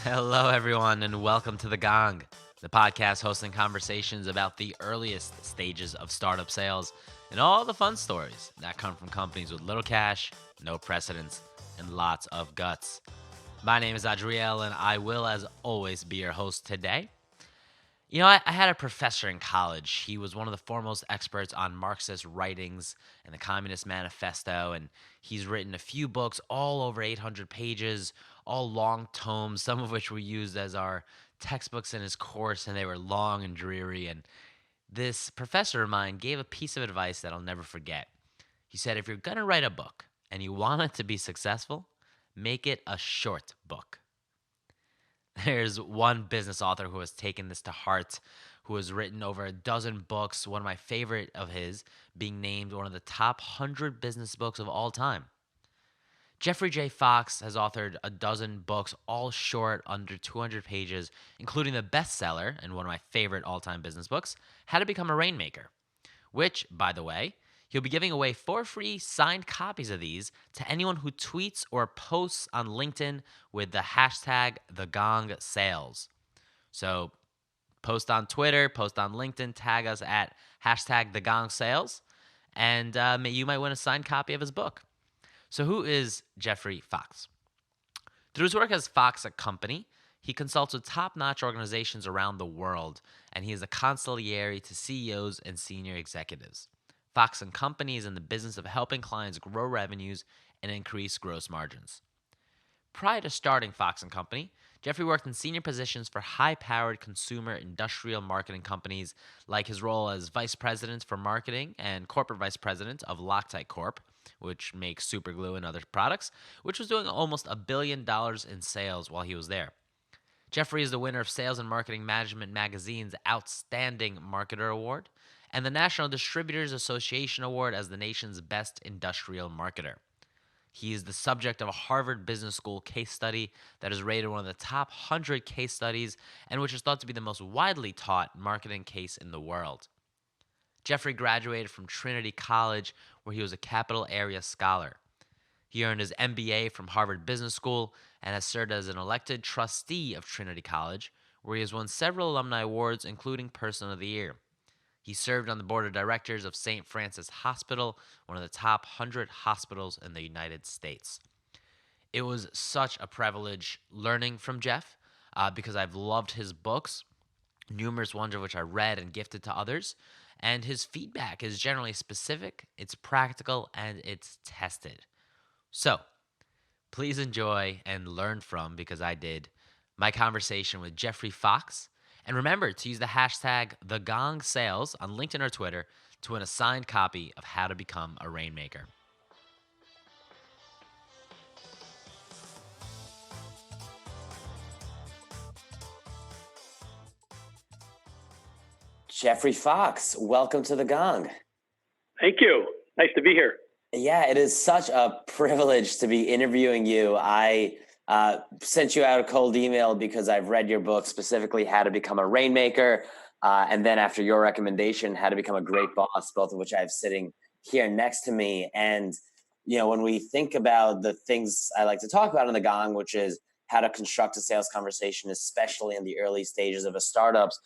Hello, everyone, and welcome to The Gong, the podcast hosting conversations about the earliest stages of startup sales and all the fun stories that come from companies with little cash, no precedence, and lots of guts. My name is Adriel, and I will, as always, be your host today. I had a professor in college. He was one of the foremost experts on Marxist writings and the Communist Manifesto, and he's written a few books, all over 800 pages, all long tomes, some of which we used as our textbooks in his course, and they were long and dreary. And this professor of mine gave a piece of advice that I'll never forget. He said, if you're going to write a book and you want it to be successful, make it a short book. There's one business author who has taken this to heart, who has written over a dozen books, one of my favorite of his being named one of the top 100 business books of all time. Jeffrey J. Fox has authored a dozen books, all short, under 200 pages, including the bestseller and one of my favorite all-time business books, How to Become a Rainmaker, which, by the way, he'll be giving away for free signed copies of these to anyone who tweets or posts on LinkedIn with the hashtag #TheGongSales. So post on Twitter, post on LinkedIn, tag us at hashtag #TheGongSales, and you might win a signed copy of his book. So who is Jeffrey Fox? Through his work as Fox & Company, he consults with top-notch organizations around the world, and he is a consigliere to CEOs and senior executives. Fox & Company is in the business of helping clients grow revenues and increase gross margins. Prior to starting Fox & Company, Jeffrey worked in senior positions for high-powered consumer industrial marketing companies, like his role as vice president for marketing and corporate vice president of Loctite Corp, which makes super glue and other products, which was doing almost $1 billion in sales while he was there. Jeffrey is the winner of Sales and Marketing Management Magazine's Outstanding Marketer Award and the National Distributors Association Award as the nation's best industrial marketer. He is the subject of a Harvard Business School case study that is rated one of the top 100 case studies and which is thought to be the most widely taught marketing case in the world. Jeffrey graduated from Trinity College, where he was a Capital Area Scholar. He earned his MBA from Harvard Business School and has served as an elected trustee of Trinity College, where he has won several alumni awards, including Person of the Year. He served on the board of directors of St. Francis Hospital, one of the top 100 hospitals in the United States. It was such a privilege learning from Jeff because I've loved his books, numerous ones of which I read and gifted to others. And his feedback is generally specific, it's practical, and it's tested. So, please enjoy and learn from, because I did, my conversation with Jeffrey Fox. And remember to use the hashtag #TheGongSales on LinkedIn or Twitter to win a signed copy of How to Become a Rainmaker. Jeffrey Fox, welcome to The Gong. Thank you. Nice to be here. Yeah, it is such a privilege to be interviewing you. I sent you out a cold email because I've read your book, specifically How to Become a Rainmaker, and then after your recommendation, How to Become a Great Boss, both of which I have sitting here next to me. And, when we think about the things I like to talk about in the Gong, which is how to construct a sales conversation, especially in the early stages of a startup's,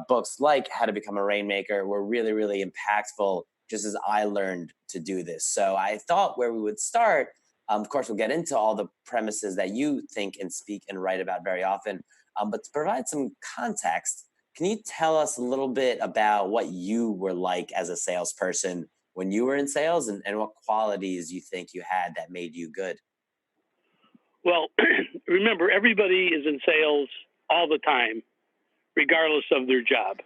books like How to Become a Rainmaker were really, really impactful, just as I learned to do this. So I thought where we would start, of course, we'll get into all the premises that you think and speak and write about very often, but to provide some context, can you tell us a little bit about what you were like as a salesperson when you were in sales, and what qualities you think you had that made you good? Well, remember, everybody is in sales all the time, regardless of their job.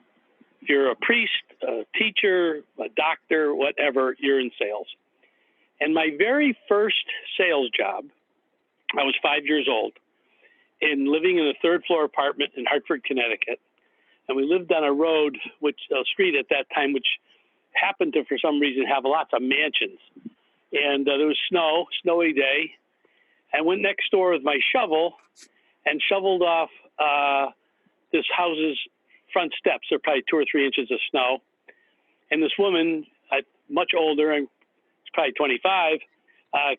If you're a priest, a teacher, a doctor, whatever, you're in sales. And my very first sales job, I was 5 years old and living in a third floor apartment in Hartford, Connecticut. And we lived on a road, a street at that time, which happened to, for some reason, have lots of mansions. And there was snowy day. I went next door with my shovel and shoveled off this house's front steps. They're probably 2 or 3 inches of snow. And this woman, much older, and probably 25,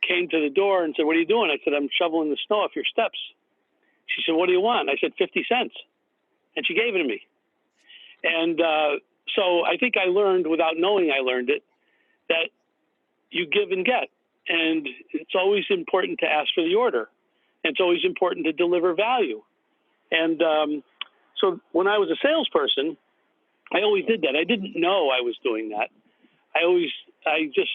came to the door and said, "What are you doing?" I said, "I'm shoveling the snow off your steps." She said, what do you want? I said, 50 cents. And she gave it to me. And so I think I learned, without knowing I learned it, that you give and get. And it's always important to ask for the order. And it's always important to deliver value. And so when I was a salesperson, I always did that. I didn't know I was doing that. I just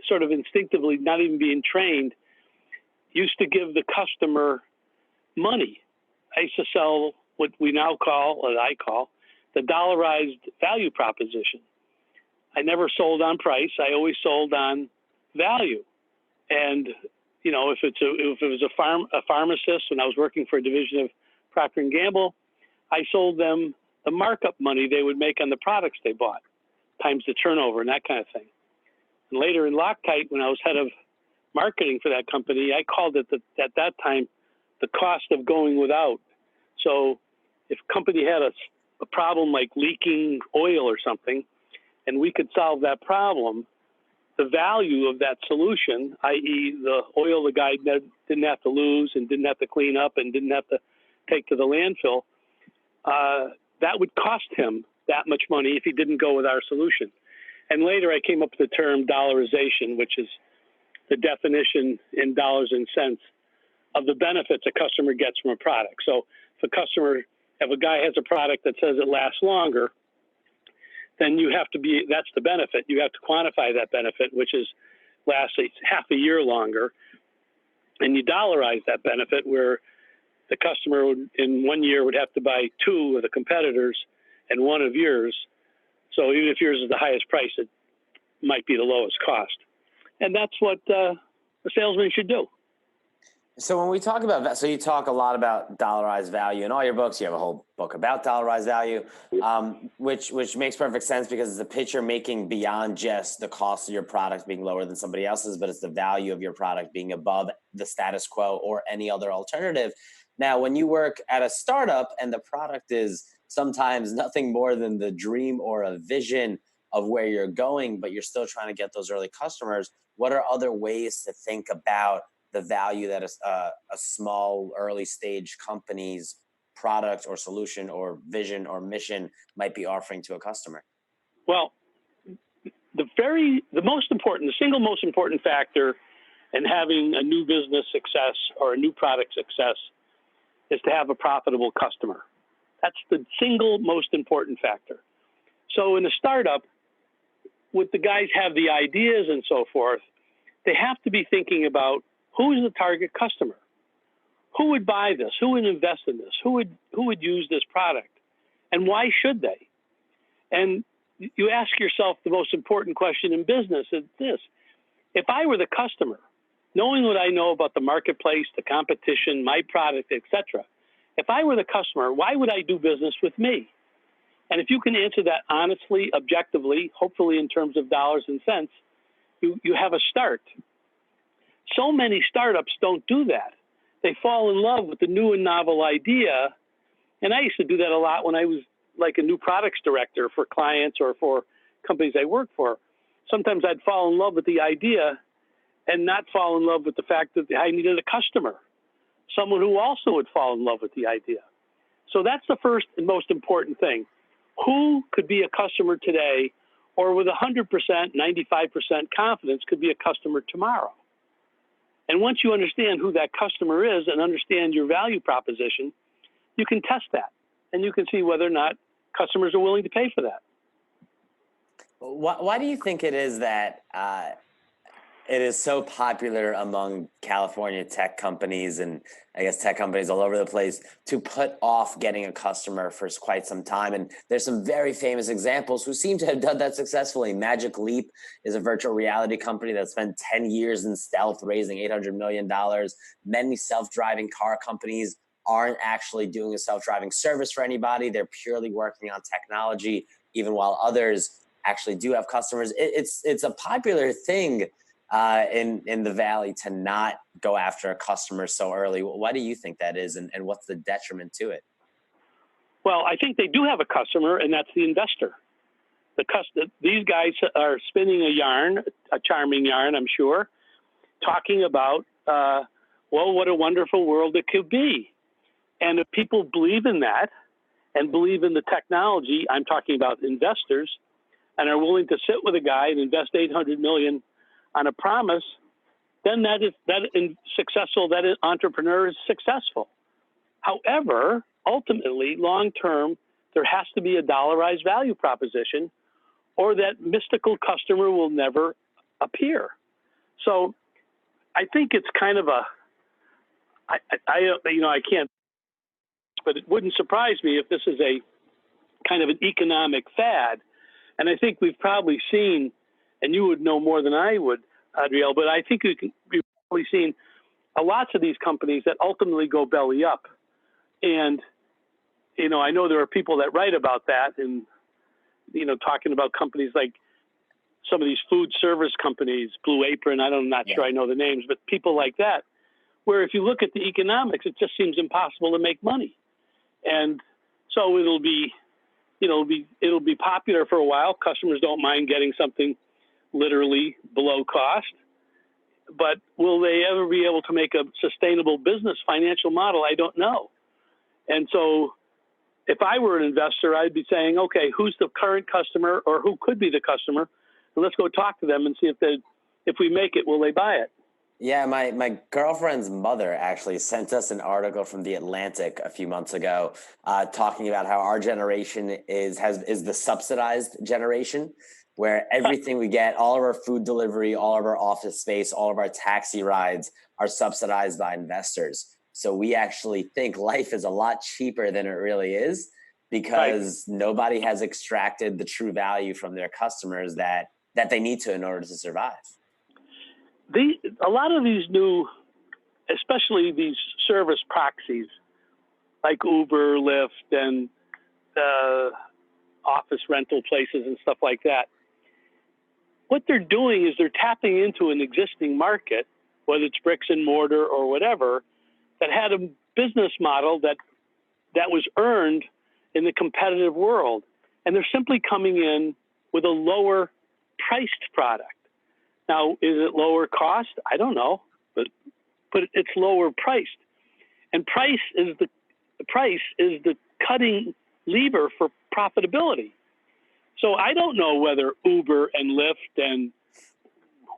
sort of instinctively, not even being trained, used to give the customer money. I used to sell what we now call, what I call, the dollarized value proposition. I never sold on price. I always sold on value. And you know, if it was a pharmacist, when I was working for a division of Procter & Gamble, I sold them the markup money they would make on the products they bought, times the turnover and that kind of thing. And later in Loctite, when I was head of marketing for that company, I called it at that time the cost of going without. So if a company had a problem like leaking oil or something, and we could solve that problem, the value of that solution, i.e. the oil the guy didn't have to lose and didn't have to clean up and didn't have to take to the landfill, that would cost him that much money if he didn't go with our solution. And later I came up with the term dollarization, which is the definition in dollars and cents of the benefits a customer gets from a product. So if a guy has a product that says it lasts longer, then that's the benefit. You have to quantify that benefit, which is lasts half a year longer. And you dollarize that benefit where the customer in 1 year would have to buy 2 of the competitors and 1 of yours. So even if yours is the highest price, it might be the lowest cost. And that's what a salesman should do. So when we talk about that, so you talk a lot about dollarized value in all your books. You have a whole book about dollarized value, which makes perfect sense because it's a pitch you're making beyond just the cost of your product being lower than somebody else's, but it's the value of your product being above the status quo or any other alternative. Now, when you work at a startup and the product is sometimes nothing more than the dream or a vision of where you're going, but you're still trying to get those early customers, what are other ways to think about the value that a small early stage company's product or solution or vision or mission might be offering to a customer? Well, the single most important factor in having a new business success or a new product success is to have a profitable customer. That's the single most important factor. So in a startup, with the guys have the ideas and so forth, they have to be thinking about who is the target customer? Who would buy this? Who would invest in this? Who would use this product? And why should they? And you ask yourself the most important question in business is this: if I were the customer, knowing what I know about the marketplace, the competition, my product, etc., if I were the customer, why would I do business with me? And if you can answer that honestly, objectively, hopefully in terms of dollars and cents, you have a start. So many startups don't do that. They fall in love with the new and novel idea. And I used to do that a lot when I was like a new products director for clients or for companies I worked for. Sometimes I'd fall in love with the idea and not fall in love with the fact that I needed a customer, someone who also would fall in love with the idea. So that's the first and most important thing. Who could be a customer today or with 100%, 95% confidence could be a customer tomorrow? And once you understand who that customer is and understand your value proposition, you can test that and you can see whether or not customers are willing to pay for that. Why do you think it is that it is so popular among California tech companies and I guess tech companies all over the place to put off getting a customer for quite some time? And there's some very famous examples who seem to have done that successfully. Magic Leap is a virtual reality company that spent 10 years in stealth, raising $800 million. Many self-driving car companies aren't actually doing a self-driving service for anybody. They're purely working on technology, even while others actually do have customers. It's a popular thing in the Valley to not go after a customer so early. Why do you think that is, and what's the detriment to it? Well, I think they do have a customer, and that's the investor. These guys are spinning a yarn, a charming yarn, I'm sure, talking about, what a wonderful world it could be. And if people believe in that and believe in the technology, I'm talking about investors, and are willing to sit with a guy and invest $800 million on a promise, then that entrepreneur is successful. However, ultimately, long term, there has to be a dollarized value proposition, or that mystical customer will never appear. So I think it's kind of I can't, but it wouldn't surprise me if this is a kind of an economic fad. And I think we've probably seen, and you would know more than I would, Adriel, but I think we've probably seen lots of these companies that ultimately go belly up. And, I know there are people that write about that and, talking about companies like some of these food service companies, Blue Apron, I'm not sure I know the names, but people like that, where if you look at the economics, it just seems impossible to make money. And so it'll be popular for a while. Customers don't mind getting something literally below cost, but will they ever be able to make a sustainable business financial model? I don't know. And so if I were an investor, I'd be saying, okay, who's the current customer, or who could be the customer? And let's go talk to them and see if we make it, will they buy it? Yeah, my girlfriend's mother actually sent us an article from The Atlantic a few months ago, talking about how our generation is the subsidized generation, where everything we get, all of our food delivery, all of our office space, all of our taxi rides are subsidized by investors. So we actually think life is a lot cheaper than it really is, because nobody has extracted the true value from their customers that they need to in order to survive. A lot of these new, especially these service proxies like Uber, Lyft, and office rental places and stuff like that, what they're doing is they're tapping into an existing market, whether it's bricks and mortar or whatever, that had a business model that was earned in the competitive world. And they're simply coming in with a lower priced product. Now, is it lower cost? I don't know, but it's lower priced. And price is the cutting lever for profitability. So I don't know whether Uber and Lyft and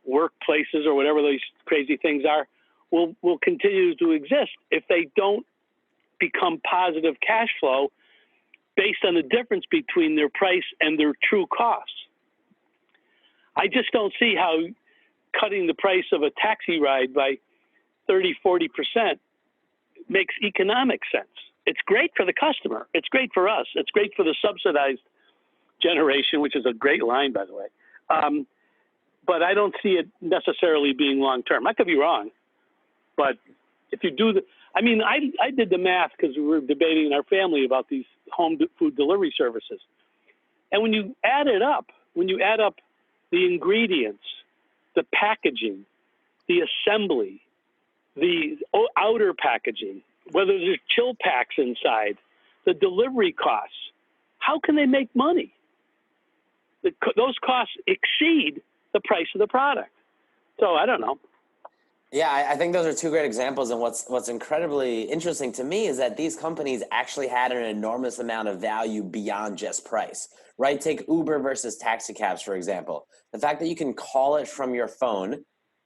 workplaces or whatever these crazy things are will continue to exist if they don't become positive cash flow based on the difference between their price and their true costs. I just don't see how cutting the price of a taxi ride by 30, 40% makes economic sense. It's great for the customer. It's great for us. It's great for the subsidized generation, which is a great line, by the way. But I don't see it necessarily being long-term. I could be wrong. But if you do I did the math because we were debating in our family about these home food delivery services. And when you add up the ingredients, the packaging, the assembly, the outer packaging, whether there's chill packs inside, the delivery costs, how can they make money? Those costs exceed the price of the product. So I don't know. Yeah, I think those are two great examples. And what's incredibly interesting to me is that these companies actually had an enormous amount of value beyond just price, right? Take Uber versus taxi cabs, for example. The fact that you can call it from your phone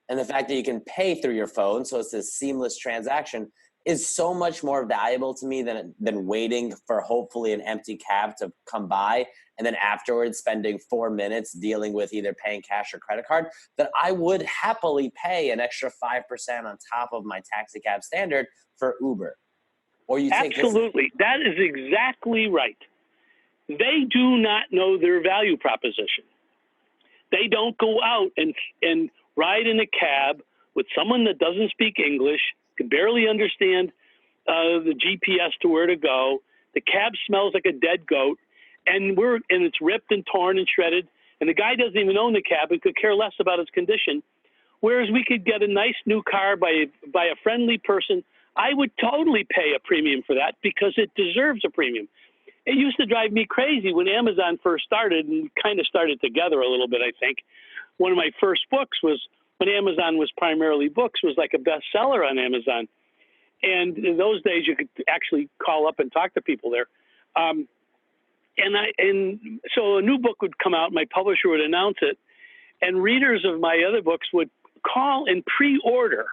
and the fact that you can pay through your phone, so it's this seamless transaction, is so much more valuable to me than waiting for hopefully an empty cab to come by and then afterwards spending 4 minutes dealing with either paying cash or credit card, that I would happily pay an extra 5% on top of my taxi cab standard for Uber. Or you take Absolutely. That is exactly right. They do not know their value proposition. They don't go out and ride in a cab with someone that doesn't speak English, can barely understand the GPS to where to go. The cab smells like a dead goat, and it's ripped and torn and shredded, and the guy doesn't even own the cab and could care less about its condition. Whereas we could get a nice new car by a friendly person. I would totally pay a premium for that because it deserves a premium. It used to drive me crazy when Amazon first started, and we kind of started together a little bit, I think. One of my first books was, when Amazon was primarily books, was like a bestseller on Amazon. And in those days, you could actually call up and talk to people there. And so a new book would come out, my publisher would announce it, and readers of my other books would call and pre-order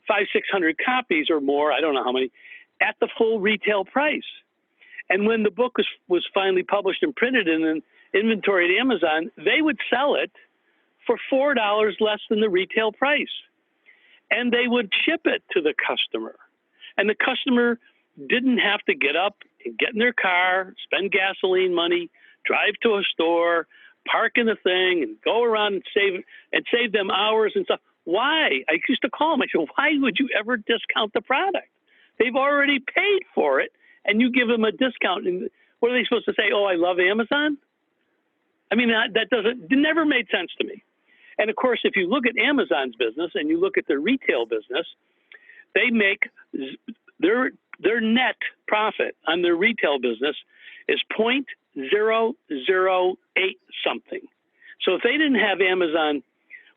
500-600 copies or more, I don't know how many, at the full retail price. And when the book was finally published and printed and then inventory at Amazon, they would sell it for $4 less than the retail price. And they would ship it to the customer. And the customer didn't have to get up and get in their car, spend gasoline money, drive to a store, park in the thing, and go around and save them hours and stuff. Why? I used to call them. I said, why would you ever discount the product? They've already paid for it, and you give them a discount. And what are they supposed to say? Oh, I love Amazon? I mean, it never made sense to me. And of course, if you look at Amazon's business and you look at their retail business, they make their net profit on their retail business is 0.008 something. So if they didn't have Amazon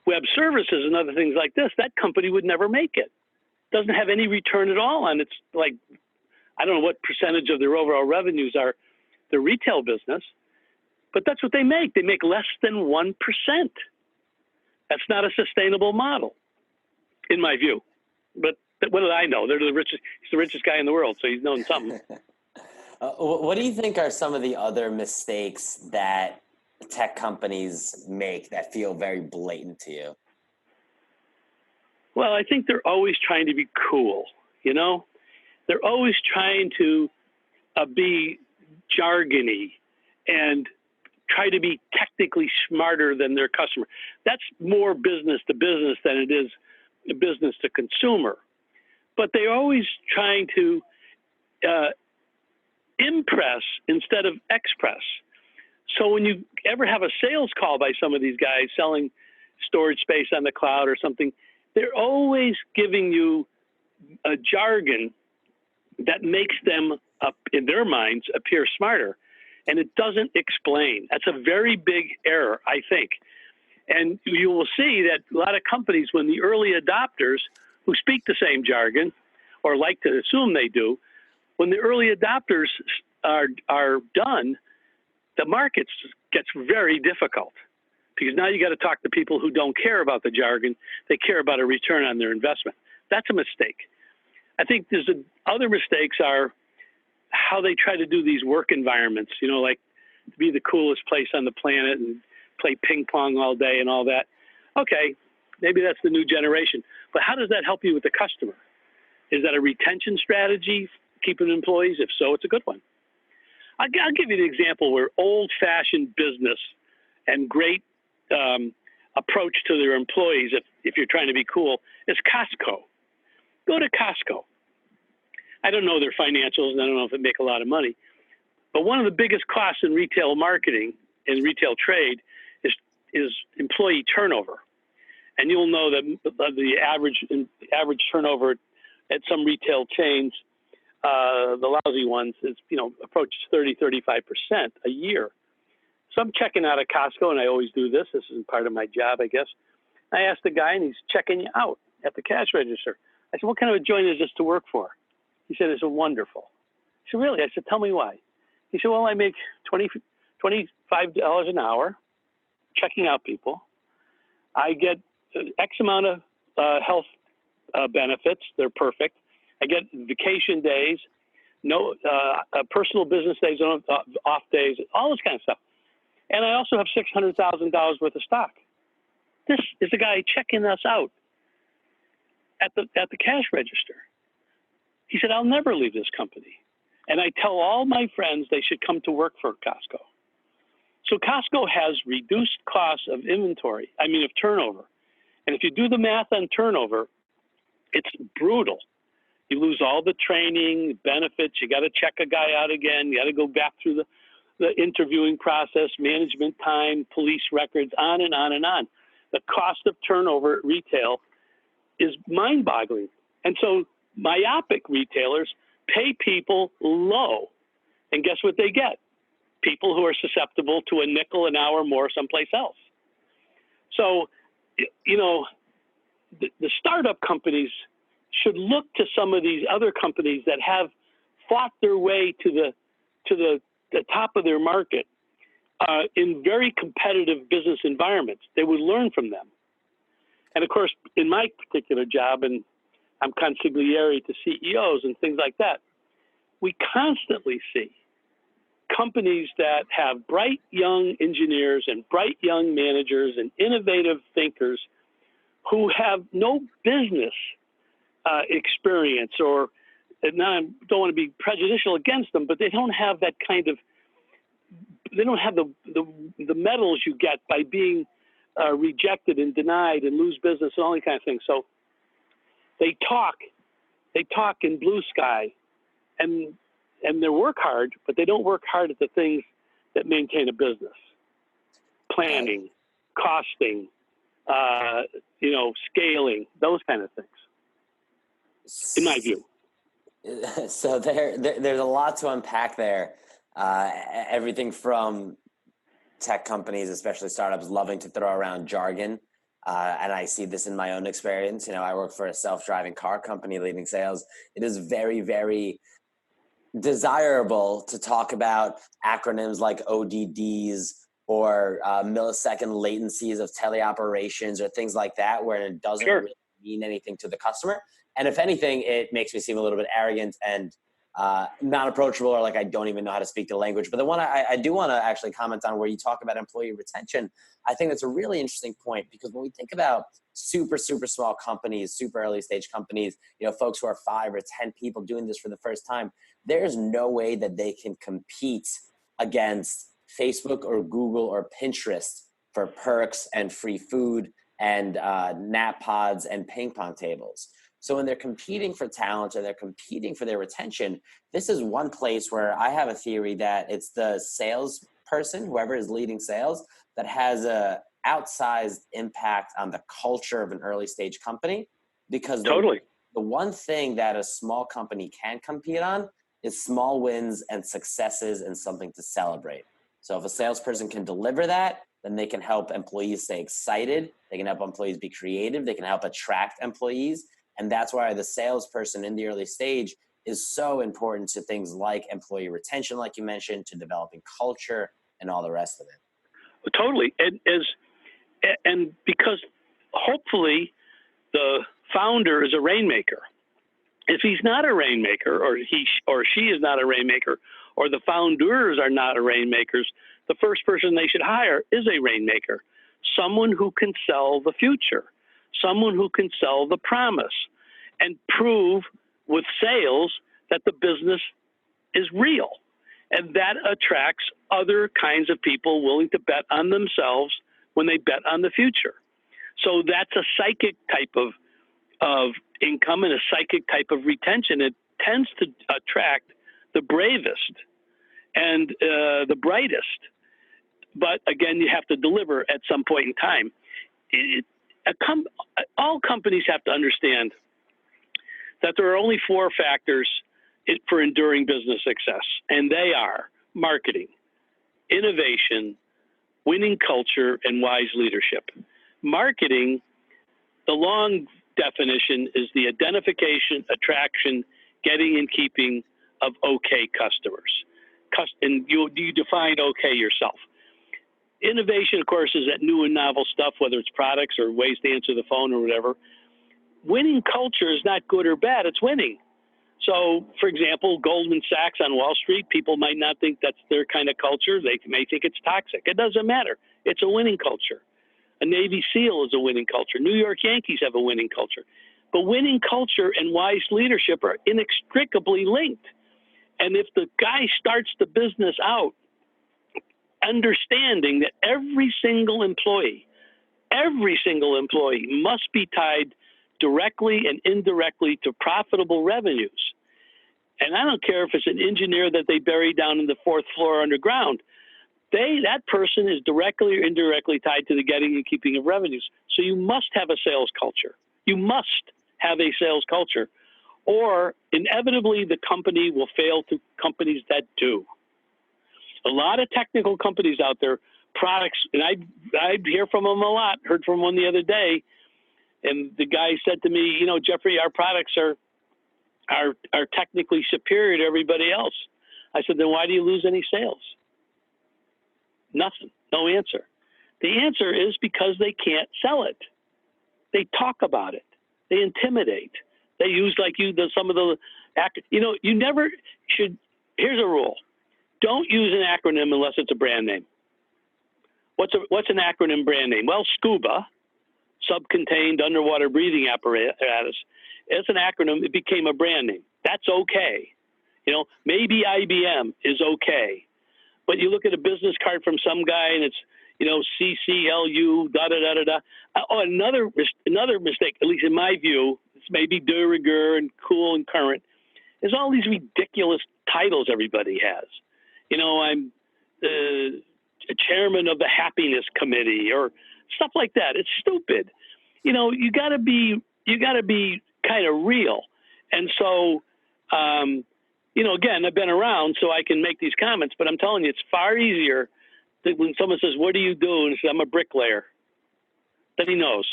Web Services and other things like this, that company would never make it. Doesn't have any return at all on its, like, I don't know what percentage of their overall revenues are their retail business, but that's what they make. They make less than 1%. That's not a sustainable model, in my view. But what did I know? They're the richest. He's the richest guy in the world, so he's known something. What do you think are some of the other mistakes that tech companies make that feel very blatant to you? Well, I think they're always trying to be cool, you know? They're always trying to be jargony and try to be technically smarter than their customer. That's more business to business than it is business to consumer. But they're always trying to impress instead of express. So when you ever have a sales call by some of these guys selling storage space on the cloud or something, they're always giving you a jargon that makes them, in their minds, appear smarter. And it doesn't explain. That's a very big error, I think. And you will see that a lot of companies, when the early adopters who speak the same jargon, or like to assume they do, when the early adopters are done, the market gets very difficult. Because now you got to talk to people who don't care about the jargon. They care about a return on their investment. That's a mistake. I think other mistakes are how they try to do these work environments, you know, like to be the coolest place on the planet and play ping pong all day and all that. Okay, maybe that's the new generation. But how does that help you with the customer? Is that a retention strategy, keeping employees? If so, it's a good one. I'll give you the example where old-fashioned business and great approach to their employees, if you're trying to be cool, is Costco. Go to Costco. I don't know their financials, and I don't know if they make a lot of money. But one of the biggest costs in retail marketing and retail trade is employee turnover. And you'll know that the average turnover at some retail chains, the lousy ones, is approaches 30-35% a year. So I'm checking out at Costco, and I always do this. This is part of my job, I guess. I asked the guy, and he's checking you out at the cash register. I said, "What kind of a joint is this to work for?" He said, "It's wonderful." I said, "Really?" I said, "Tell me why." He said, "Well, I make $25 an hour checking out people. I get X amount of health benefits. They're perfect. I get vacation days, no personal business days, off days, all this kind of stuff. And I also have $600,000 worth of stock." This is a guy checking us out at the cash register. He said, "I'll never leave this company. And I tell all my friends they should come to work for Costco." So Costco has reduced costs of turnover. And if you do the math on turnover, it's brutal. You lose all the training, benefits. You got to check a guy out again. You got to go back through the interviewing process, management time, police records, on and on and on. The cost of turnover at retail is mind-boggling. And so myopic retailers pay people low. And guess what they get? People who are susceptible to a nickel an hour more someplace else. So, the startup companies should look to some of these other companies that have fought their way to the top of their market in very competitive business environments. They would learn from them. And of course, in my particular job, and I'm consigliere to CEOs and things like that, we constantly see companies that have bright young engineers and bright young managers and innovative thinkers who have no business experience, or now I don't want to be prejudicial against them, but they don't have that kind of, they don't have the medals you get by being rejected and denied and lose business and all that kind of thing. So they talk in blue sky, and they work hard, but they don't work hard at the things that maintain a business. Planning, costing, scaling, those kind of things, in my view. So there's a lot to unpack there. Everything from tech companies, especially startups, loving to throw around jargon. And I see this in my own experience. I work for a self-driving car company leading sales. It is very, very desirable to talk about acronyms like ODDs or millisecond latencies of teleoperations or things like that, where it doesn't really mean anything to the customer. And if anything, it makes me seem a little bit arrogant and not approachable, or like I don't even know how to speak the language. But the one I do want to actually comment on, where you talk about employee retention, I think that's a really interesting point, because when we think about super, super small companies, super early stage companies, folks who are 5 or 10 people doing this for the first time, there's no way that they can compete against Facebook or Google or Pinterest for perks and free food and nap pods and ping pong tables. So when they're competing for talent, or they're competing for their retention, this is one place where I have a theory that it's the salesperson, whoever is leading sales, that has a outsized impact on the culture of an early stage company. Because the one thing that a small company can compete on is small wins and successes and something to celebrate. So if a salesperson can deliver that, then they can help employees stay excited. They can help employees be creative. They can help attract employees. And that's why the salesperson in the early stage is so important to things like employee retention, like you mentioned, to developing culture and all the rest of it. Totally. And because hopefully the founder is a rainmaker. If he's not a rainmaker, or he or she is not a rainmaker, or the founders are not a rainmakers, the first person they should hire is a rainmaker, someone who can sell the future, someone who can sell the promise and prove with sales that the business is real. And that attracts other kinds of people willing to bet on themselves when they bet on the future. So that's a psychic type of income and a psychic type of retention. It tends to attract the bravest and the brightest. But again, you have to deliver at some point in time. All companies have to understand that there are only 4 factors for enduring business success, and they are marketing, innovation, winning culture, and wise leadership. Marketing, the long definition, is the identification, attraction, getting and keeping of okay customers. And you define okay yourself. Innovation, of course, is that new and novel stuff, whether it's products or ways to answer the phone or whatever. Winning culture is not good or bad, it's winning. So, for example, Goldman Sachs on Wall Street, people might not think that's their kind of culture. They may think it's toxic. It doesn't matter. It's a winning culture. A Navy SEAL is a winning culture. New York Yankees have a winning culture. But winning culture and wise leadership are inextricably linked. And if the guy starts the business out understanding that every single employee must be tied directly and indirectly to profitable revenues. And I don't care if it's an engineer that they bury down in the 4th floor underground. That person is directly or indirectly tied to the getting and keeping of revenues. So you must have a sales culture. You must have a sales culture, or inevitably the company will fail to companies that do. A lot of technical companies out there, products, and I hear from them a lot, heard from one the other day, And the guy said to me, Jeffrey, our products are technically superior to everybody else. I said, then why do you lose any sales? Nothing. No answer. The answer is because they can't sell it. They talk about it. They intimidate. They use some of the you never should. Here's a rule: don't use an acronym unless it's a brand name. What's an acronym brand name? Well, SCUBA, subcontained underwater breathing apparatus. It's an acronym. It became a brand name. That's okay. Maybe IBM is okay, but you look at a business card from some guy and it's CCLU da da da da da. Oh, another mistake, at least in my view, it's maybe de rigueur and cool and current, is all these ridiculous titles everybody has. I'm the chairman of the happiness committee or stuff like that. It's stupid. You got to be kind of real. And so, again, I've been around so I can make these comments, but I'm telling you, it's far easier that when someone says, what do you do? And I say, I'm a bricklayer. Then he knows.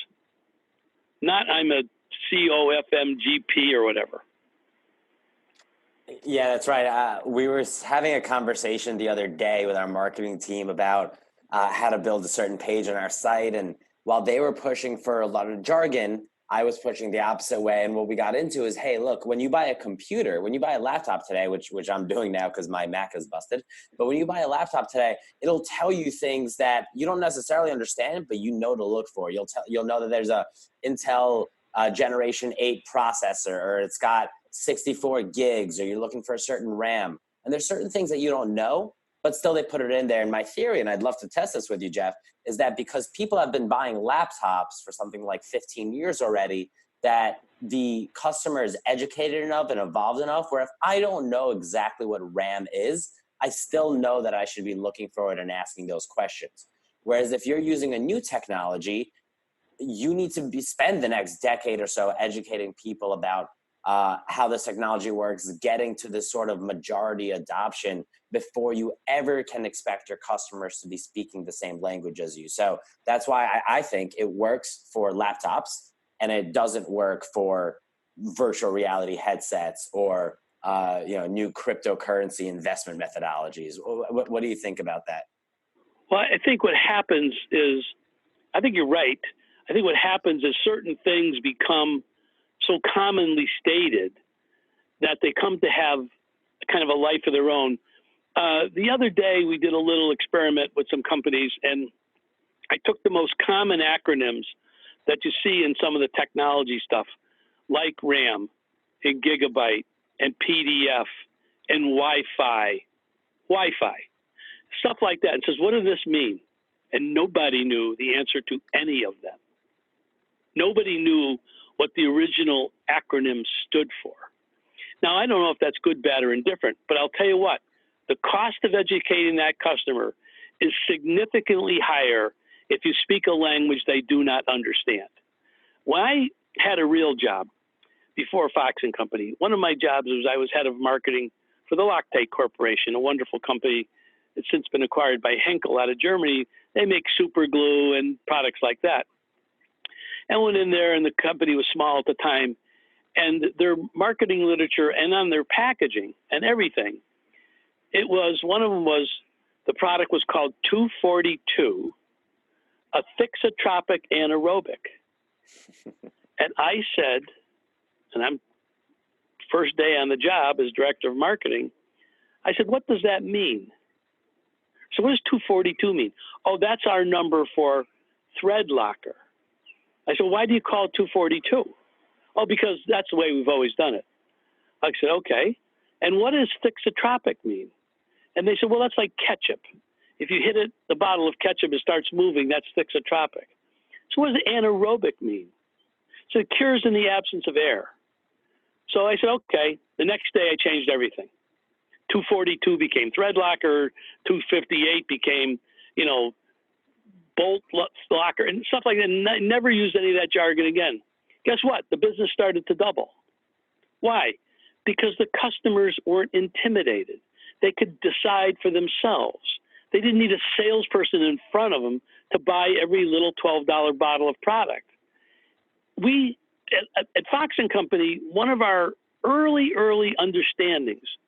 Not I'm a COFMGP or whatever. Yeah, that's right. We were having a conversation the other day with our marketing team about how to build a certain page on our site. And while they were pushing for a lot of jargon, I was pushing the opposite way. And what we got into is, hey, look, when you buy a computer, when you buy a laptop today, which I'm doing now because my Mac is busted, but when you buy a laptop today, it'll tell you things that you don't necessarily understand, but you know to look for. You'll know that there's a Intel Generation 8 processor, or it's got 64 gigs, or you're looking for a certain RAM. And there's certain things that you don't know, but still they put it in there. And my theory, and I'd love to test this with you, Jeff, is that because people have been buying laptops for something like 15 years already, that the customer is educated enough and evolved enough where if I don't know exactly what RAM is, I still know that I should be looking for it and asking those questions. Whereas if you're using a new technology, you need to spend the next decade or so educating people about how this technology works, getting to this sort of majority adoption before you ever can expect your customers to be speaking the same language as you. So that's why I think it works for laptops and it doesn't work for virtual reality headsets or new cryptocurrency investment methodologies. What do you think about that? Well, I think what happens is, I think you're right. I think what happens is certain things become so commonly stated that they come to have kind of a life of their own. The other day, we did a little experiment with some companies, and I took the most common acronyms that you see in some of the technology stuff, like RAM and gigabyte and PDF and Wi-Fi, stuff like that, and says, what does this mean? And nobody knew the answer to any of them. Nobody knew what the original acronym stood for. Now, I don't know if that's good, bad, or indifferent, but I'll tell you what, the cost of educating that customer is significantly higher if you speak a language they do not understand. When I had a real job before Fox & Company, one of my jobs was I was head of marketing for the Loctite Corporation, a wonderful company that's since been acquired by Henkel out of Germany. They make super glue and products like that. And went in there, and the company was small at the time, and their marketing literature and on their packaging and everything, one of them was, the product was called 242, a thixotropic anaerobic. And I said, and I'm first day on the job as director of marketing, I said, what does that mean? So what does 242 mean? Oh, that's our number for thread locker. I said, why do you call it 242? Oh, because that's the way we've always done it. I said, okay. And what does thixotropic mean? And they said, well, that's like ketchup. If you hit it, the bottle of ketchup, it starts moving. That's thixotropic. So what does anaerobic mean? So it cures in the absence of air. So I said, okay. The next day I changed everything. 242 became thread locker. 258 became, bolt locker and stuff like that. Never used any of that jargon again. Guess what? The business started to double. Why? Because the customers weren't intimidated. They could decide for themselves. They didn't need a salesperson in front of them to buy every little $12 bottle of product. we at Fox and Company, one of our early understandings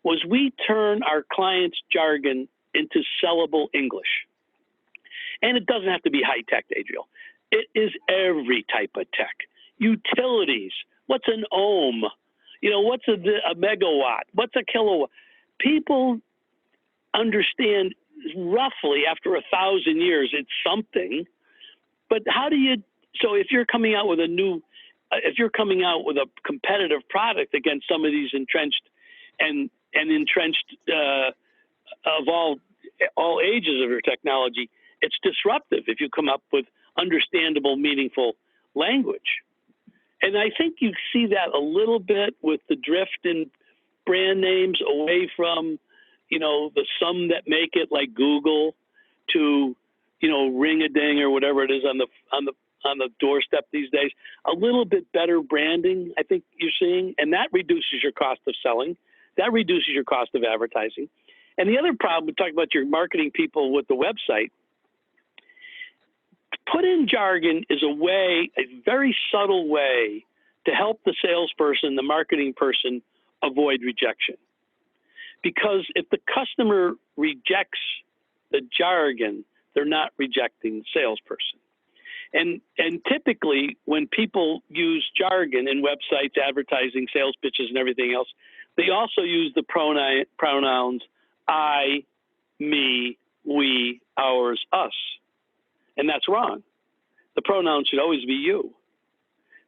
was we turn our clients' jargon into sellable English. And it doesn't have to be high tech, Adriel. It is every type of tech. Utilities. What's an ohm? What's a megawatt? What's a kilowatt? People understand roughly after 1,000 years it's something. But so if you're coming out with a competitive product against some of these entrenched of all ages of your technology, it's disruptive if you come up with understandable, meaningful language. And I think you see that a little bit with the drift in brand names away from, the some that make it like Google to, ring-a-ding or whatever it is on the doorstep these days. A little bit better branding, I think you're seeing, and that reduces your cost of selling. That reduces your cost of advertising. And the other problem, we talked about your marketing people with the website. Put in jargon is a very subtle way to help the salesperson, the marketing person, avoid rejection. Because if the customer rejects the jargon, they're not rejecting the salesperson. And typically, when people use jargon in websites, advertising, sales pitches, and everything else, they also use the pronouns I, me, we, ours, us. And that's wrong. The pronoun should always be you.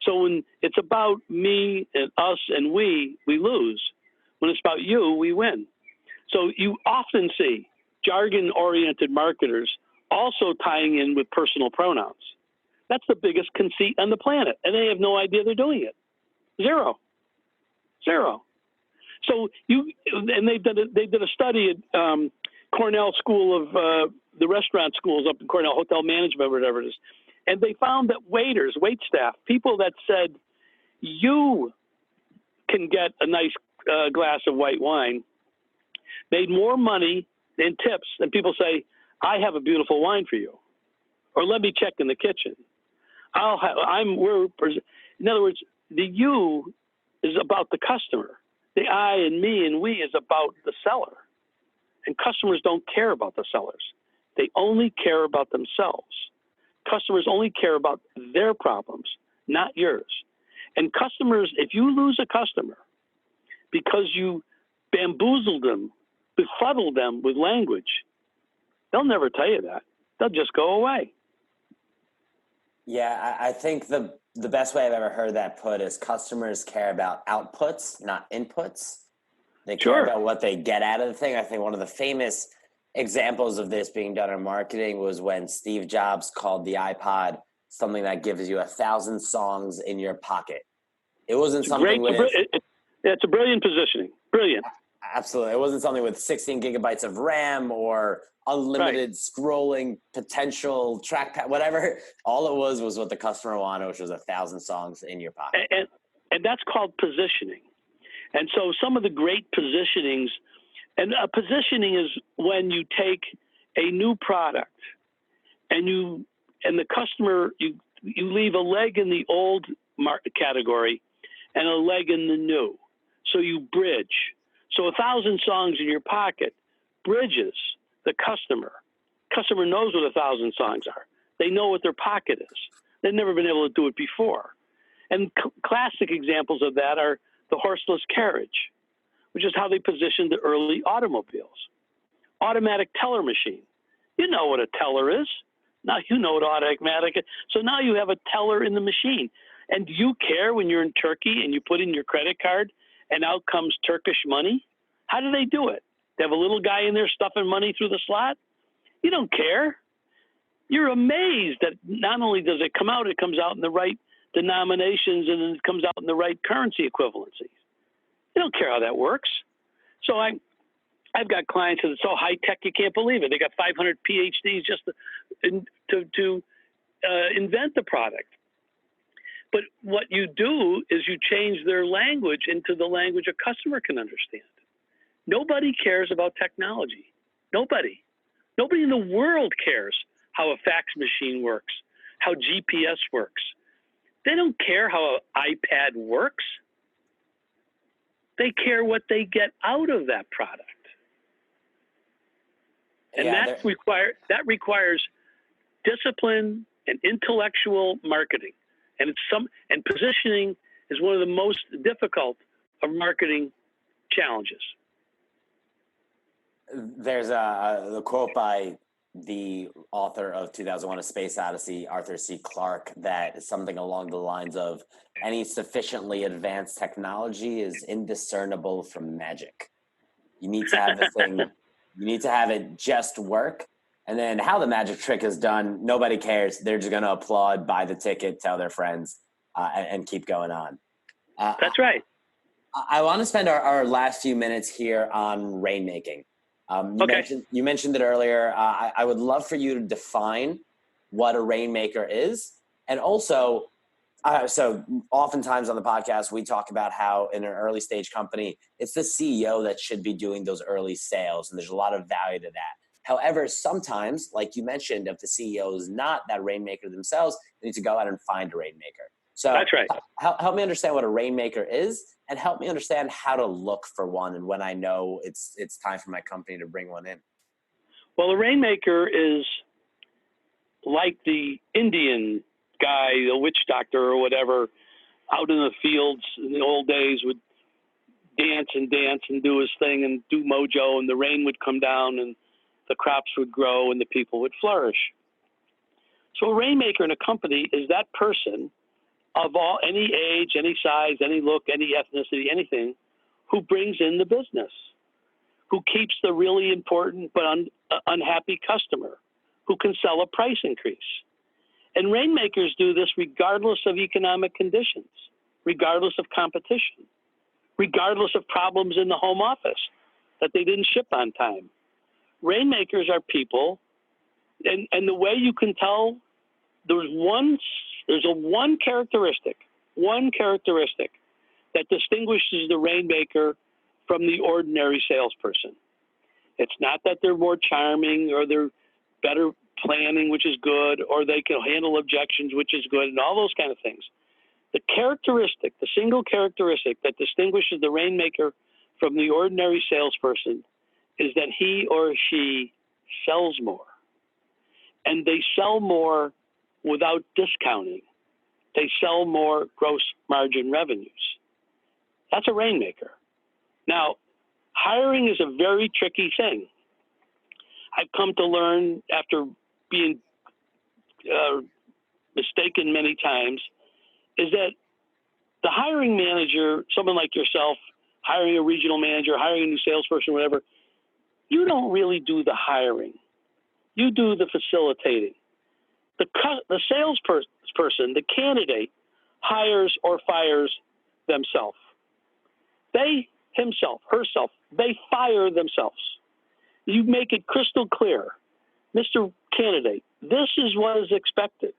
So when it's about me and us and we lose. When it's about you, we win. So you often see jargon-oriented marketers also tying in with personal pronouns. That's the biggest conceit on the planet, and they have no idea they're doing it. Zero. So they did a study at Cornell School of the restaurant schools up in Cornell, hotel management, whatever it is, and they found that wait staff, people that said you can get a nice glass of white wine, made more money in tips than people say, I have a beautiful wine for you, or let me check in the kitchen. In other words, the you is about the customer. The I and me and we is about the seller. And customers don't care about the sellers. They only care about themselves. Customers only care about their problems, not yours. And customers, if you lose a customer because you bamboozled them, befuddled them with language, they'll never tell you that. They'll just go away. Yeah, I think the best way I've ever heard that put is customers care about outputs, not inputs. They care about what they get out of the thing. I think one of the famous examples of this being done in marketing was when Steve Jobs called the iPod something that gives you 1,000 songs in your pocket. It wasn't something it's a brilliant positioning. Brilliant. Absolutely. It wasn't something with 16 gigabytes of RAM or unlimited scrolling potential trackpad, whatever. All it was what the customer wanted, which was 1,000 songs in your pocket. And that's called positioning. And so some of the great positionings, and a positioning is when you take a new product and the customer, you leave a leg in the old market category and a leg in the new. So you bridge. So 1,000 songs in your pocket bridges the customer. Customer knows what 1,000 songs are. They know what their pocket is. They've never been able to do it before. And classic examples of that are the horseless carriage, which is how they positioned the early automobiles. Automatic teller machine. You know what a teller is. Now you know what automatic is. So now you have a teller in the machine. And do you care when you're in Turkey and you put in your credit card and out comes Turkish money? How do they do it? They have a little guy in there stuffing money through the slot? You don't care. You're amazed that not only does it come out, it comes out in the right denominations and then it comes out in the right currency equivalencies. You don't care how that works. So I've got clients that are so high tech you can't believe it. They got 500 PhDs just to invent the product. But what you do is you change their language into the language a customer can understand. Nobody cares about technology. Nobody in the world cares how a fax machine works, how GPS works. They don't care how an iPad works. They care what they get out of that product. And that requires discipline and intellectual marketing. And positioning is one of the most difficult of marketing challenges. There's the quote by the author of 2001: A Space Odyssey, Arthur C. Clarke, that is something along the lines of, any sufficiently advanced technology is indiscernible from magic. You need to have the thing, you need to have it just work. And then how the magic trick is done, nobody cares. They're just going to applaud, buy the ticket, tell their friends, and keep going on. That's right. I want to spend our last few minutes here on rainmaking. You mentioned it earlier. I would love for you to define what a rainmaker is. And also, so oftentimes on the podcast, we talk about how in an early stage company, it's the CEO that should be doing those early sales. And there's a lot of value to that. However, sometimes, like you mentioned, if the CEO is not that rainmaker themselves, they need to go out and find a rainmaker. So that's right. Help me understand what a rainmaker is, and help me understand how to look for one and when I know it's time for my company to bring one in. Well, a rainmaker is like the Indian guy, the witch doctor or whatever, out in the fields in the old days would dance and do his thing and do mojo, and the rain would come down and the crops would grow and the people would flourish. So a rainmaker in a company is that person of any age, any size, any look, any ethnicity, anything, who brings in the business, who keeps the really important but unhappy customer, who can sell a price increase. And rainmakers do this regardless of economic conditions, regardless of competition, regardless of problems in the home office that they didn't ship on time. Rainmakers are people, and the way you can tell, there's one characteristic that distinguishes the rainmaker from the ordinary salesperson. It's not that they're more charming or they're better planning, which is good, or they can handle objections, which is good, and all those kind of things. The single characteristic that distinguishes the rainmaker from the ordinary salesperson is that he or she sells more. And they sell more without discounting. They sell more gross margin revenues. That's a rainmaker. Now, hiring is a very tricky thing. I've come to learn, after being mistaken many times, is that the hiring manager, someone like yourself, hiring a regional manager, hiring a new salesperson, whatever, you don't really do the hiring. You do the facilitating. The salesperson, the candidate, hires or fires themselves. They fire themselves. You make it crystal clear. Mr. Candidate, this is what is expected.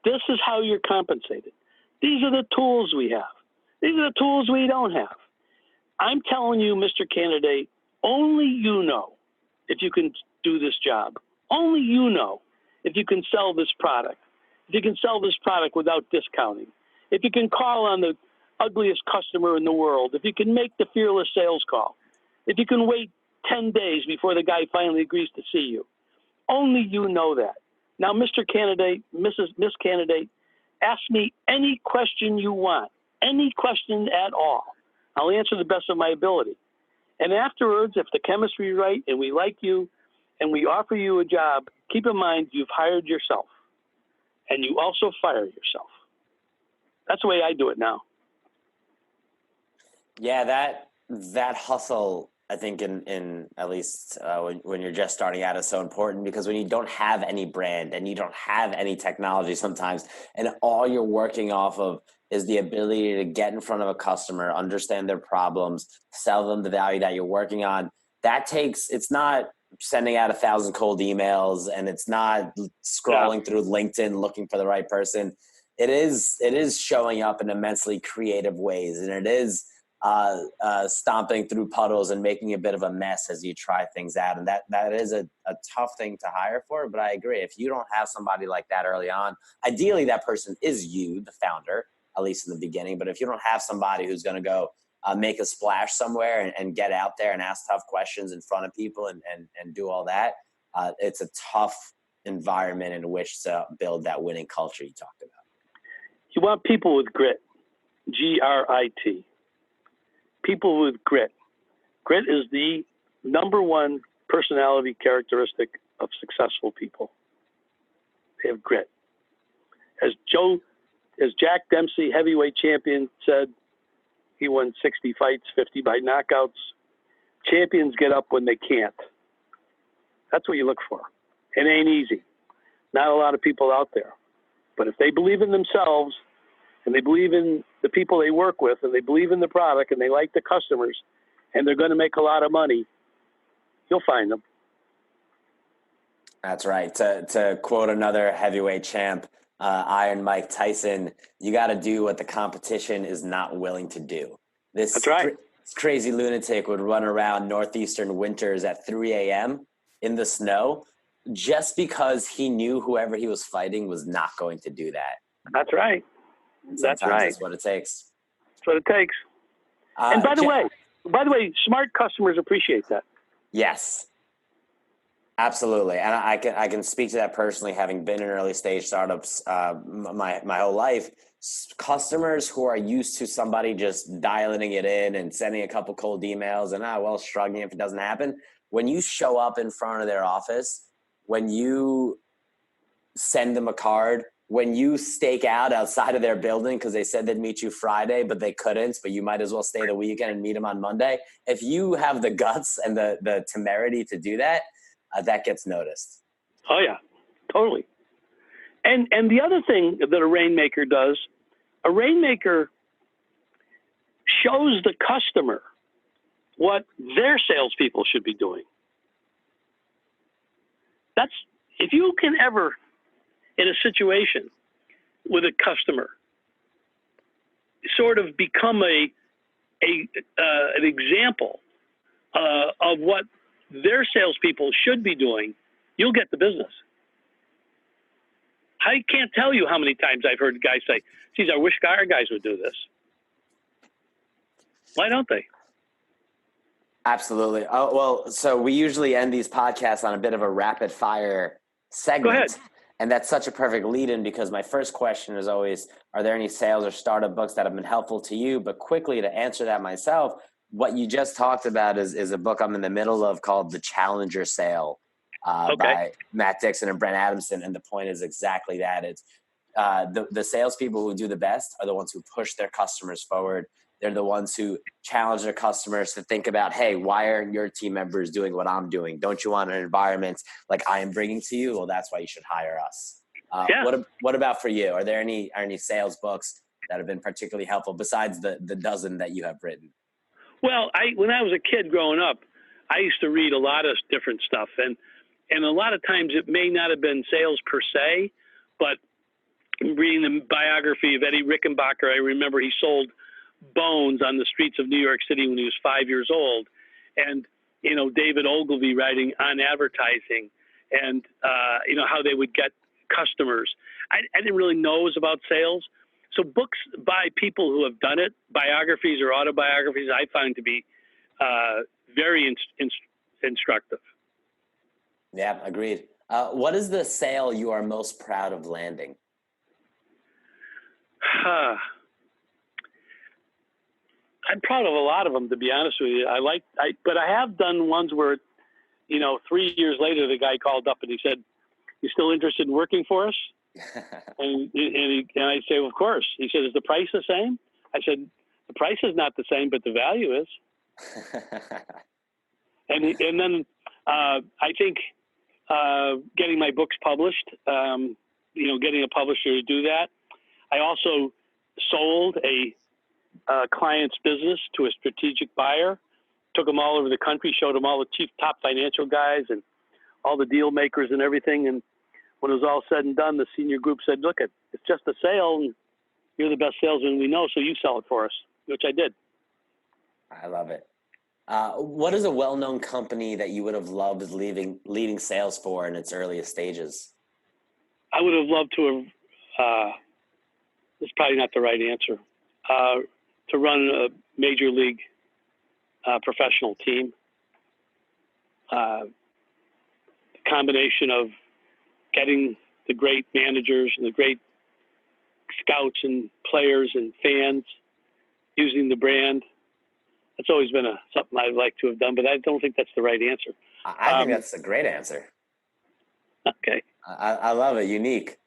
This is how you're compensated. These are the tools we have. These are the tools we don't have. I'm telling you, Mr. Candidate, only you know if you can do this job. Only you know if you can sell this product. If you can sell this product without discounting. If you can call on the ugliest customer in the world. If you can make the fearless sales call. If you can wait 10 days before the guy finally agrees to see you. Only you know that. Now, Mr. Candidate, Miss Candidate, ask me any question you want, any question at all. I'll answer the best of my ability. And afterwards, if the chemistry is right and we like you and we offer you a job, keep in mind you've hired yourself and you also fire yourself. That's the way I do it now. Yeah, that hustle, I think, in at least when you're just starting out, is so important, because when you don't have any brand and you don't have any technology sometimes, and all you're working off of is the ability to get in front of a customer, understand their problems, sell them the value that you're working on, it's not sending out 1,000 cold emails, and it's not scrolling through LinkedIn looking for the right person. It is showing up in immensely creative ways, and it is stomping through puddles and making a bit of a mess as you try things out. And that is a tough thing to hire for. But I agree, if you don't have somebody like that early on, ideally that person is you, the founder, at least in the beginning. But if you don't have somebody who's going to go make a splash somewhere and get out there and ask tough questions in front of people and do all that, it's a tough environment in which to build that winning culture you talked about. You want people with grit, Grit. People with grit. Grit is the number one personality characteristic of successful people. They have grit. As Jack Dempsey, heavyweight champion, said, he won 60 fights, 50 by knockouts. Champions get up when they can't. That's what you look for. It ain't easy. Not a lot of people out there. But if they believe in themselves, and they believe in the people they work with, and they believe in the product, and they like the customers, and they're going to make a lot of money, you'll find them. That's right. To quote another heavyweight champ, Iron Mike Tyson, you got to do what the competition is not willing to do. That's right. This crazy lunatic would run around northeastern winters at 3 a.m. in the snow just because he knew whoever he was fighting was not going to do that. That's right. That's right. That's what it takes. That's what it takes. And by the way, smart customers appreciate that. Yes, absolutely. And I can speak to that personally, having been in early stage startups my whole life. Customers who are used to somebody just dialing it in and sending a couple cold emails and shrugging if it doesn't happen. When you show up in front of their office, when you send them a card, when you stake out outside of their building because they said they'd meet you Friday, but they couldn't, but you might as well stay the weekend and meet them on Monday. If you have the guts and the temerity to do that, that gets noticed. Oh, yeah, totally. And the other thing that a Rainmaker does, a Rainmaker shows the customer what their salespeople should be doing. That's, if you can ever, in a situation with a customer, sort of become an example of what their salespeople should be doing, you'll get the business. I can't tell you how many times I've heard guys say, geez, I wish our guys would do this. Why don't they? Absolutely. Oh, well, so we usually end these podcasts on a bit of a rapid fire segment. Go ahead. And that's such a perfect lead in because my first question is always, are there any sales or startup books that have been helpful to you? But quickly to answer that myself, what you just talked about is a book I'm in the middle of called The Challenger Sale by Matt Dixon and Brent Adamson. And the point is exactly that. It's the salespeople who do the best are the ones who push their customers forward. They're the ones who challenge their customers to think about, hey, why aren't your team members doing what I'm doing? Don't you want an environment like I am bringing to you? Well, that's why you should hire us. What about for you? Are there any sales books that have been particularly helpful besides the dozen that you have written? Well, when I was a kid growing up, I used to read a lot of different stuff. And a lot of times it may not have been sales per se, but reading the biography of Eddie Rickenbacker, I remember he sold bones on the streets of New York City when he was 5 years old. And, David Ogilvy writing on advertising and, how they would get customers. I didn't really know it was about sales. So books by people who have done it, biographies or autobiographies, I find to be very instructive. Yeah, agreed. What is the sale you are most proud of landing? I'm proud of a lot of them, to be honest with you. But I have done ones where, 3 years later, the guy called up and he said, "You still interested in working for us?" and I say, well, of course. He said, "Is the price the same?" I said, "The price is not the same, but the value is." and then I think getting my books published, getting a publisher to do that. I also sold a client's business to a strategic buyer, took them all over the country, showed them all the top financial guys and all the deal makers and everything. And when it was all said and done, the senior group said, "Look, it's just a sale, and you're the best salesman we know, so you sell it for us," which I did. I love it. What is a well-known company that you would have loved leading sales for in its earliest stages? I would have loved to have, it's probably not the right answer, to run a major league professional team. Combination of getting the great managers and the great scouts and players and fans using the brand. That's always been something I'd like to have done, but I don't think that's the right answer. I think that's a great answer. Okay. I love it. Unique.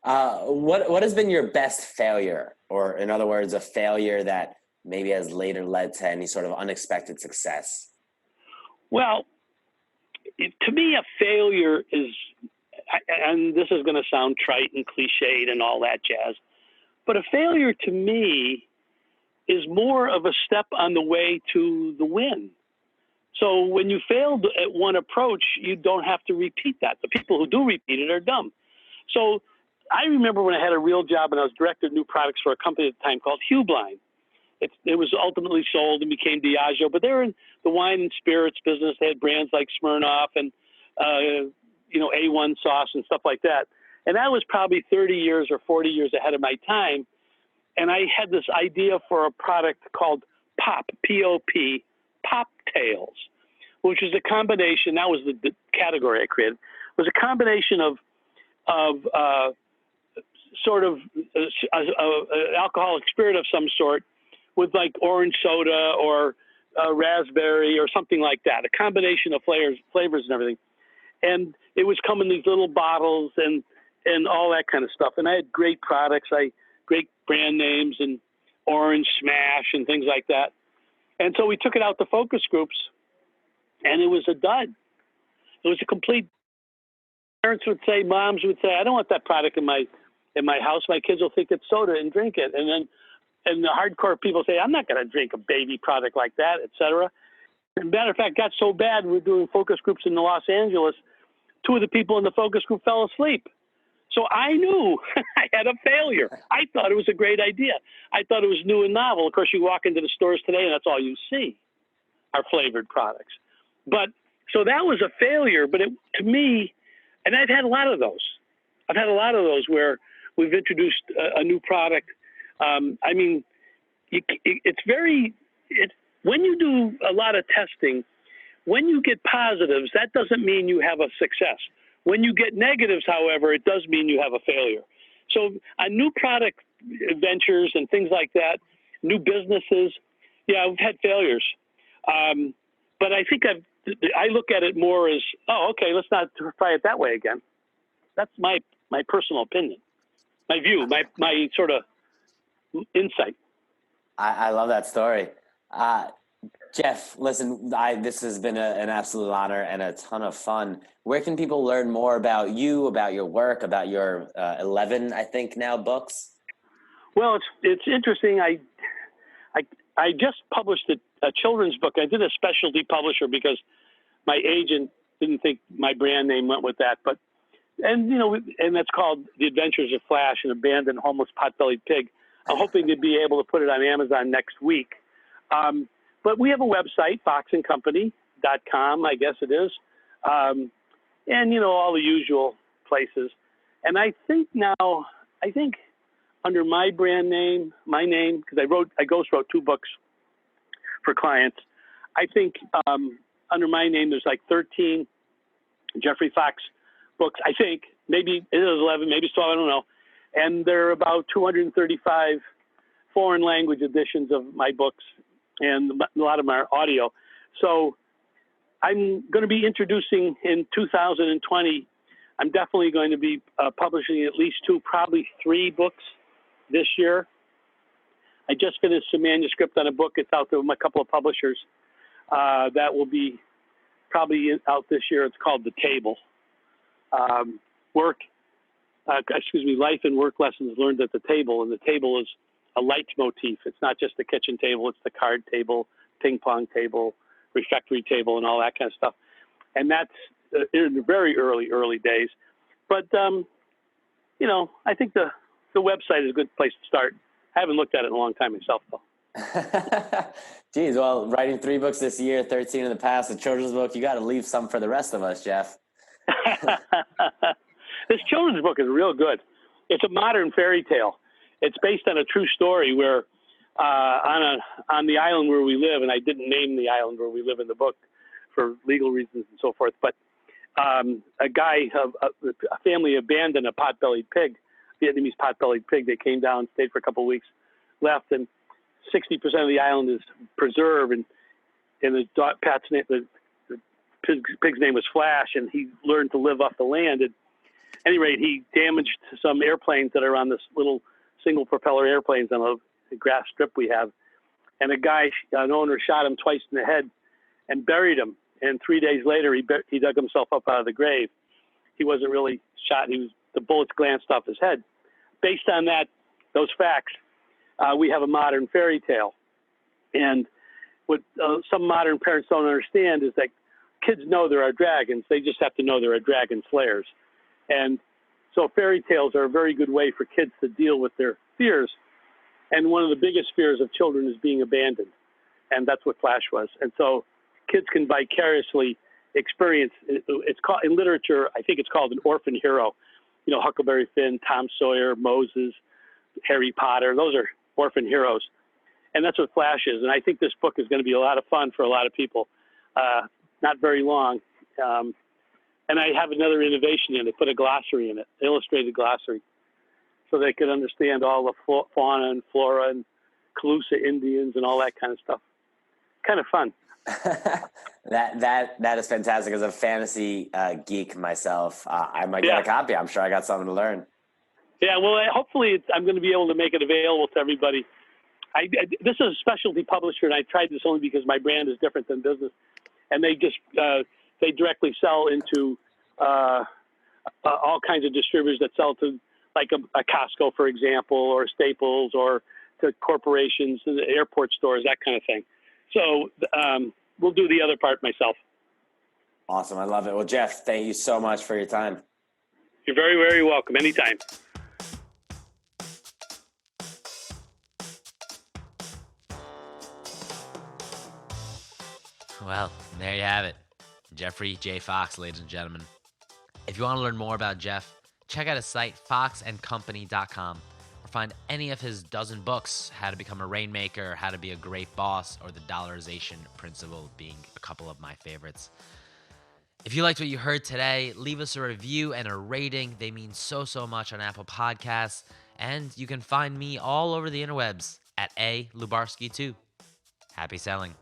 What has been your best failure, or in other words, a failure that maybe has later led to any sort of unexpected success? Well, to me, a failure is, and this is going to sound trite and cliched and all that jazz, but a failure to me is more of a step on the way to the win. So when you failed at one approach, you don't have to repeat that. The people who do repeat it are dumb. So I remember when I had a real job and I was director of new products for a company at the time called Hubeline. It was ultimately sold and became Diageo, but they were in the wine and spirits business. They had brands like Smirnoff and, A1 sauce and stuff like that. And that was probably 30 years or 40 years ahead of my time. And I had this idea for a product called Pop, P-O-P, Pop Tails, which is a combination, that was the category I created, was a combination of sort of alcoholic spirit of some sort with like orange soda or raspberry or something like that, a combination of flavors and everything. And it was come in these little bottles and all that kind of stuff. And I had great products, great brand names and Orange Smash and things like that. And so we took it out to focus groups, and it was a dud. It was a complete. Parents would say, moms would say, I don't want that product in my house. My kids will think it's soda and drink it. And the hardcore people say, I'm not going to drink a baby product like that, et cetera. As a matter of fact, it got so bad, we were doing focus groups in Los Angeles. Two of the people in the focus group fell asleep. So I knew I had a failure. I thought it was a great idea. I thought it was new and novel. Of course, you walk into the stores today and that's all you see are flavored products. But so that was a failure. But to me, and I've had a lot of those. I've had a lot of those where we've introduced a new product. When you do a lot of testing, when you get positives, that doesn't mean you have a success. When you get negatives, however, it does mean you have a failure. So on new product ventures and things like that, new businesses, yeah, we've had failures. But I think I look at it more as, okay, let's not try it that way again. That's my personal opinion, my view, my sort of insight. I love that story. Jeff, listen, this has been an absolute honor and a ton of fun. Where can people learn more about you, about your work, about your 11, I think now, books? Well, it's interesting. I just published a children's book. I did a specialty publisher because my agent didn't think my brand name went with that. And that's called The Adventures of Flash, an Abandoned Homeless Pot-Bellied Pig. I'm hoping to be able to put it on Amazon next week. But we have a website, foxandcompany.com, I guess it is. And, all the usual places. And I think under my brand name, my name, because I ghost wrote 2 books for clients. I think under my name, there's like 13 Jeffrey Fox books. I think maybe it is 11, maybe it's 12, I don't know. And there are about 235 foreign language editions of my books, and a lot of them are audio. So I'm going to be introducing in 2020, I'm definitely going to be publishing at least 2, probably 3 books this year. I just finished some manuscript on a book. It's out there with a couple of publishers that will be probably out this year. It's called The Table. Life and work lessons learned at the table. And the table is a leitmotif. It's not just the kitchen table. It's the card table, ping pong table, refectory table, and all that kind of stuff. And that's in the very early days. But, I think the website is a good place to start. I haven't looked at it in a long time myself, though. Geez, well, writing 3 books this year, 13 in the past, a children's book, you got to leave some for the rest of us, Jeff. This children's book is real good. It's a modern fairy tale. It's based on a true story where on the island where we live, and I didn't name the island where we live in the book for legal reasons and so forth, but a family abandoned a pot-bellied pig, Vietnamese pot-bellied pig. They came down, stayed for a couple of weeks, left, and 60% of the island is preserved, and the pig's name was Flash, and he learned to live off the land. At any rate, he damaged some airplanes that are on this little single propeller airplanes on a grass strip we have, and an owner shot him twice in the head and buried him. And 3 days later, he dug himself up out of the grave. He wasn't really shot. The bullets glanced off his head. Based on those facts, we have a modern fairy tale. And what some modern parents don't understand is that kids know there are dragons. They just have to know there are dragon slayers. And so fairy tales are a very good way for kids to deal with their fears. And one of the biggest fears of children is being abandoned. And that's what Flash was. And so kids can vicariously experience, it's called, in literature, I think it's called an orphan hero. Huckleberry Finn, Tom Sawyer, Moses, Harry Potter, those are orphan heroes. And that's what Flash is. And I think this book is going to be a lot of fun for a lot of people. Not very long. And I have another innovation in it, put a glossary in it, illustrated glossary, so they could understand all the fauna and flora and Calusa Indians and all that kind of stuff. Kind of fun. That is fantastic. As a fantasy geek myself, I might get a copy. I'm sure I got something to learn. Yeah, well, hopefully I'm going to be able to make it available to everybody. This is a specialty publisher, and I tried this only because my brand is different than business. And they just they directly sell into all kinds of distributors that sell to like a Costco, for example, or Staples, or to corporations, and airport stores, that kind of thing. So we'll do the other part myself. Awesome. I love it. Well, Jeff, thank you so much for your time. You're very, very welcome. Anytime. Well, there you have it. Jeffrey J. Fox, ladies and gentlemen. If you want to learn more about Jeff, check out his site, foxandcompany.com, or find any of his dozen books, How to Become a Rainmaker, How to Be a Great Boss, or The Dollarization Principle being a couple of my favorites. If you liked what you heard today, leave us a review and a rating. They mean so much on Apple Podcasts. And you can find me all over the interwebs at A. Lubarski2. Happy selling.